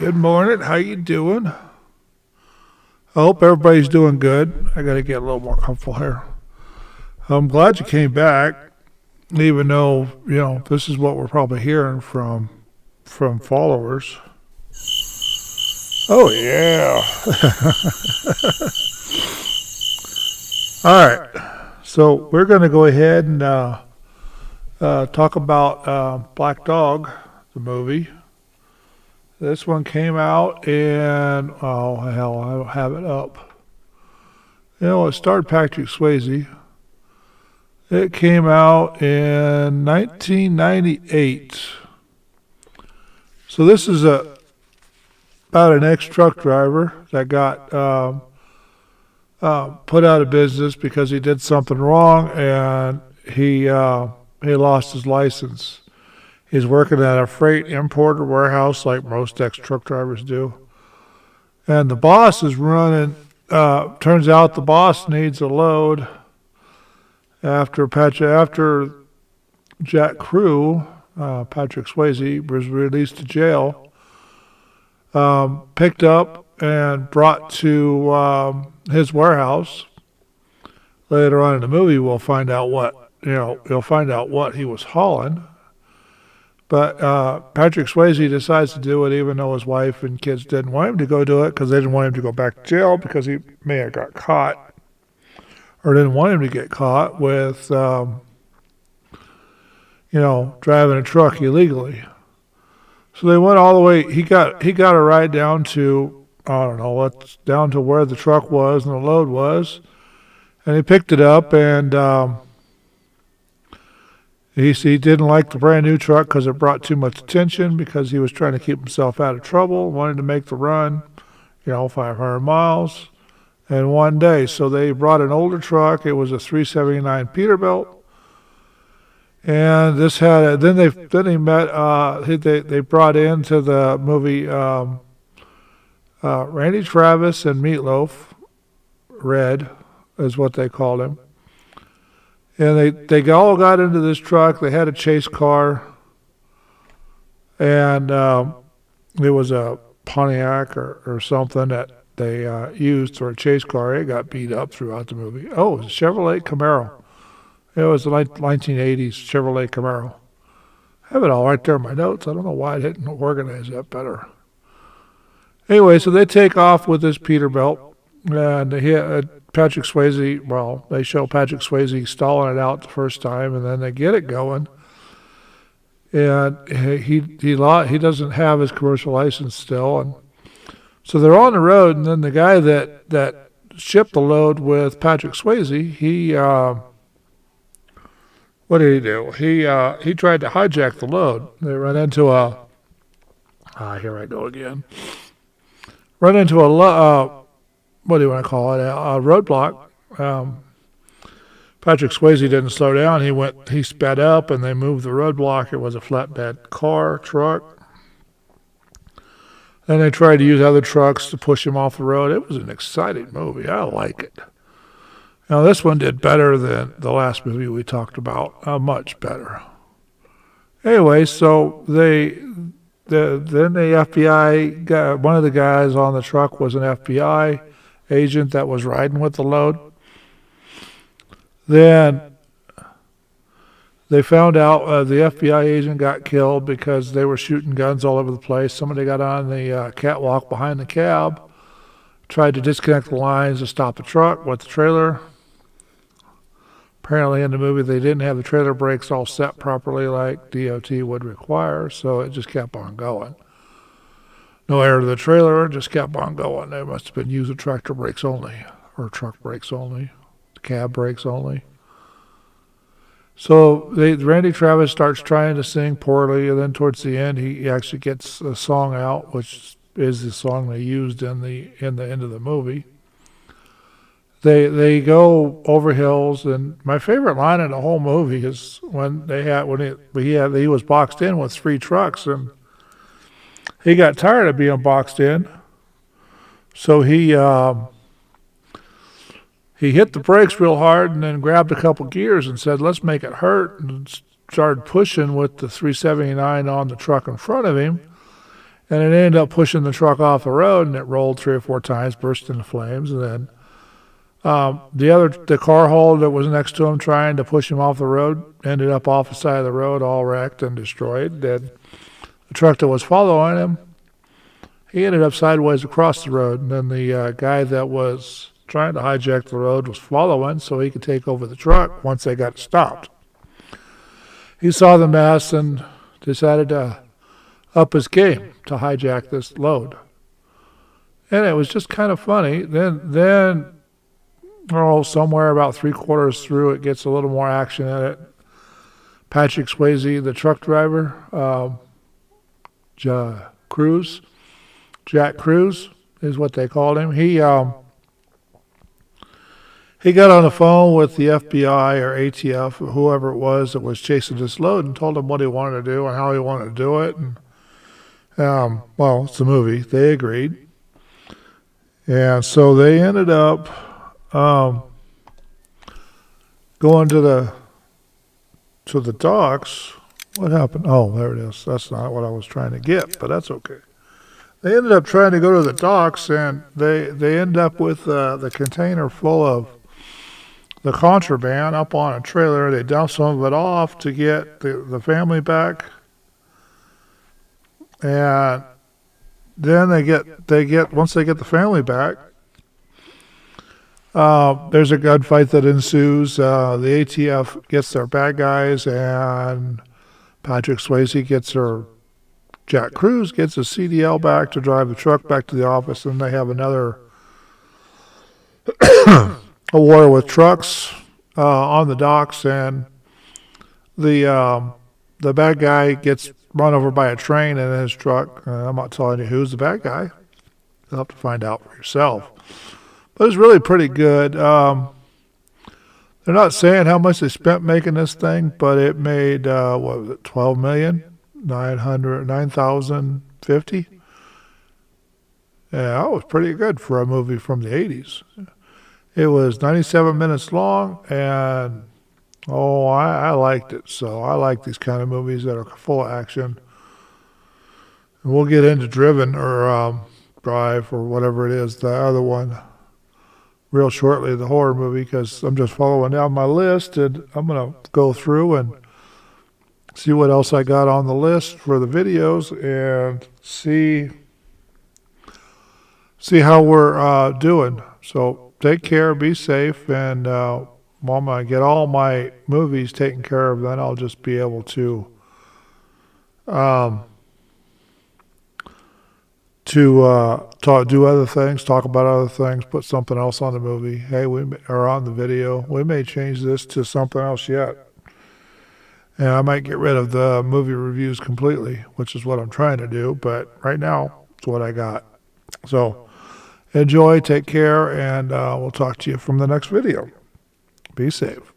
Good morning. How you doing? I hope everybody's doing good. I got to get a little more comfortable here. I'm glad you came back, even though this is what we're probably hearing from followers. Oh yeah. All right. So we're going to go ahead and talk about Black Dog, the movie. This one came out in, oh hell, I don't have it up. It starred Patrick Swayze. It came out in 1998. So this is about an ex-truck driver that got put out of business because he did something wrong and he lost his license. He's working at a freight importer warehouse like most ex-truck drivers do. And the boss is running, turns out the boss needs a load after Jack Crew, Patrick Swayze, was released to jail, picked up and brought to his warehouse. Later on in the movie, we'll find out you'll find out what he was hauling. But Patrick Swayze decides to do it even though his wife and kids didn't want him to go do it because they didn't want him to go back to jail because he may have got caught or didn't want him to get caught with, driving a truck illegally. So they went all the way. He got a ride down to, I don't know, down to where the truck was and the load was. And he picked it up and he didn't like the brand new truck because it brought too much attention because he was trying to keep himself out of trouble, wanted to make the run, 500 miles in one day. So they brought an older truck. It was a 379 Peterbilt. And this had then they brought into the movie Randy Travis and Meatloaf. Red is what they called him. And they all got into this truck. They had a chase car. And it was a Pontiac or something that they used for a chase car. It got beat up throughout the movie. Oh, it was a Chevrolet Camaro. It was a 1980s Chevrolet Camaro. I have it all right there in my notes. I don't know why I didn't organize that better. Anyway, so they take off with this Peterbilt. And Patrick Swayze, they show Patrick Swayze stalling it out the first time, and then they get it going. And he doesn't have his commercial license still, and so they're on the road. And then the guy that shipped the load with Patrick Swayze, what did he do? He tried to hijack the load. They run into here I go again. Run into what do you want to call it? A roadblock. Patrick Swayze didn't slow down. He sped up, and they moved the roadblock. It was a flatbed truck. Then they tried to use other trucks to push him off the road. It was an exciting movie. I like it. Now, this one did better than the last movie we talked about. Much better. Anyway, so then the FBI, one of the guys on the truck was an FBI agent that was riding with the load. Then they found out the FBI agent got killed because they were shooting guns all over the place. Somebody got on the catwalk behind the cab, tried to disconnect the lines to stop the truck with the trailer. Apparently in the movie they didn't have the trailer brakes all set properly like DOT would require, so it just kept on going. No air to the trailer, just kept on going. They must have been using tractor brakes only, or truck brakes only, cab brakes only. So Randy Travis starts trying to sing poorly, and then towards the end he actually gets a song out, which is the song they used in the end of the movie. They go over hills, and my favorite line in the whole movie is when he was boxed in with 3 trucks, and he got tired of being boxed in, so he hit the brakes real hard and then grabbed a couple gears and said, "Let's make it hurt," and started pushing with the 379 on the truck in front of him. And it ended up pushing the truck off the road, and it rolled 3 or 4 times, burst into flames, and then the car hauler that was next to him trying to push him off the road ended up off the side of the road, all wrecked and destroyed. Then the truck that was following him, he ended up sideways across the road, and then the guy that was trying to hijack the road was following so he could take over the truck once they got stopped. He saw the mess and decided to up his game to hijack this load. And it was just kind of funny. Then somewhere about 3/4 through, it gets a little more action in it. Patrick Swayze, the truck driver, Jack Cruz is what they called him. He got on the phone with the FBI or ATF or whoever it was that was chasing this load and told them what he wanted to do and how he wanted to do it. And well, it's a movie. They agreed. And so they ended up going to the docks. What happened? Oh, there it is. That's not what I was trying to get, but that's okay. They ended up trying to go to the docks, and they ended up with the container full of the contraband up on a trailer. They dumped some of it off to get the family back. And then they get once they get the family back, there's a gunfight that ensues. The ATF gets their bad guys, and Patrick Swayze Jack Cruz gets his CDL back to drive the truck back to the office, and they have another a war with trucks on the docks, and the bad guy gets run over by a train in his truck. I'm not telling you who's the bad guy. You'll have to find out for yourself. But it's really pretty good. They're not saying how much they spent making this thing, but it made, what was it, $12,950,000. Yeah, that was pretty good for a movie from the 80s. It was 97 minutes long, and I liked it. So I like these kind of movies that are full of action. And we'll get into Driven or Drive or whatever it is, the other one, real shortly, the horror movie, because I'm just following down my list, and I'm going to go through and see what else I got on the list for the videos and see how we're doing. So take care, be safe, and when I get all my movies taken care of, then I'll just be able to do other things, talk about other things, put something else on the movie. Hey, or on the video. We may change this to something else yet. And I might get rid of the movie reviews completely, which is what I'm trying to do. But right now, it's what I got. So enjoy, take care, and we'll talk to you from the next video. Be safe.